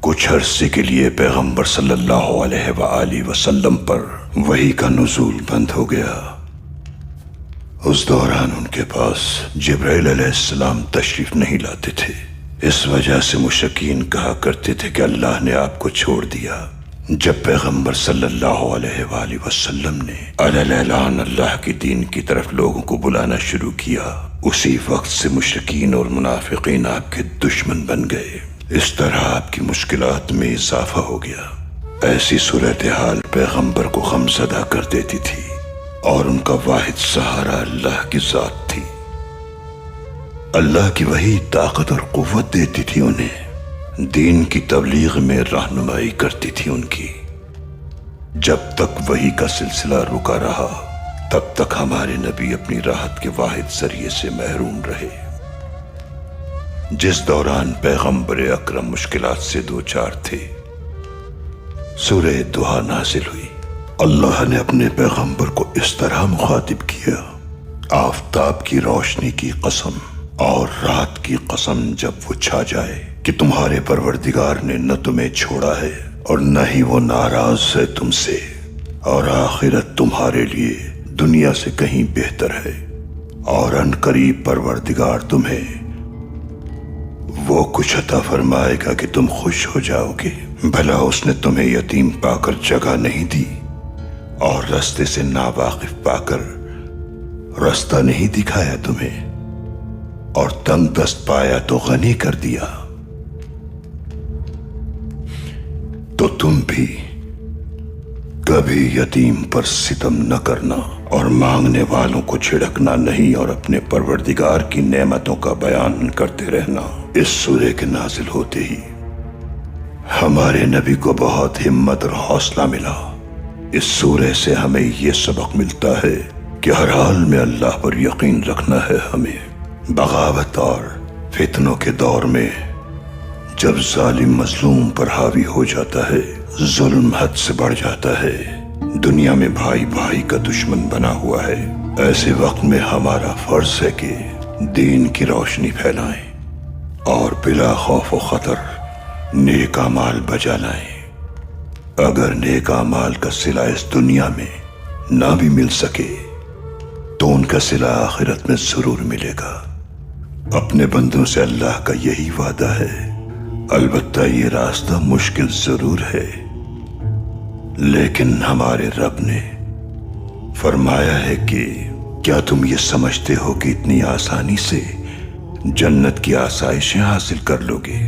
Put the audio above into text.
کچھ عرصے کے لیے پیغمبر صلی اللہ علیہ وآلہ وسلم پر وحی کا نزول بند ہو گیا۔ اس دوران ان کے پاس جبرائیل علیہ السلام تشریف نہیں لاتے تھے۔ اس وجہ سے مشرکین کہا کرتے تھے کہ اللہ نے آپ کو چھوڑ دیا۔ جب پیغمبر صلی اللہ علیہ وآلہ وسلم نے اعلان اللہ کی دین کی طرف لوگوں کو بلانا شروع کیا، اسی وقت سے مشرکین اور منافقین آپ کے دشمن بن گئے۔ اس طرح آپ کی مشکلات میں اضافہ ہو گیا۔ ایسی صورتحال پیغمبر کو غمزدہ کر دیتی تھی اور ان کا واحد سہارا اللہ کی ذات تھی۔ اللہ کی وحی طاقت اور قوت دیتی تھی انہیں، دین کی تبلیغ میں رہنمائی کرتی تھی ان کی۔ جب تک وحی کا سلسلہ رکا رہا تب تک ہمارے نبی اپنی راحت کے واحد ذریعے سے محروم رہے۔ جس دوران پیغمبر اکرم مشکلات سے دوچار تھے، سورہ دہا نازل ہوئی۔ اللہ نے اپنے پیغمبر کو اس طرح مخاطب کیا: آفتاب کی روشنی کی قسم اور رات کی قسم جب وہ چھا جائے کہ تمہارے پروردگار نے نہ تمہیں چھوڑا ہے اور نہ ہی وہ ناراض ہے تم سے، اور آخرت تمہارے لیے دنیا سے کہیں بہتر ہے، اور ان قریب پروردگار تمہیں وہ کچھ عطا فرمائے گا کہ تم خوش ہو جاؤ گے۔ بھلا اس نے تمہیں یتیم پا کر جگہ نہیں دی اور رستے سے ناواقف پا کر رستہ نہیں دکھایا تمہیں، اور تنگ دست پایا تو غنی کر دیا؟ تو تم بھی کبھی یتیم پر ستم نہ کرنا اور مانگنے والوں کو چھڑکنا نہیں، اور اپنے پروردگار کی نعمتوں کا بیان کرتے رہنا۔ اس سورے کے نازل ہوتے ہی ہمارے نبی کو بہت ہمت اور حوصلہ ملا۔ اس سورے سے ہمیں یہ سبق ملتا ہے کہ ہر حال میں اللہ پر یقین رکھنا ہے ہمیں۔ بغاوت اور فتنوں کے دور میں جب ظالم مظلوم پر حاوی ہو جاتا ہے، ظلم حد سے بڑھ جاتا ہے، دنیا میں بھائی بھائی کا دشمن بنا ہوا ہے، ایسے وقت میں ہمارا فرض ہے کہ دین کی روشنی پھیلائیں اور بلا خوف و خطر نیک اعمال بجا لائیں۔ اگر نیک اعمال کا صلہ اس دنیا میں نہ بھی مل سکے تو ان کا صلہ آخرت میں ضرور ملے گا۔ اپنے بندوں سے اللہ کا یہی وعدہ ہے، البتہ یہ راستہ مشکل ضرور ہے، لیکن ہمارے رب نے فرمایا ہے کہ کیا تم یہ سمجھتے ہو کہ اتنی آسانی سے جنت کی آسائشیں حاصل کر لو گے؟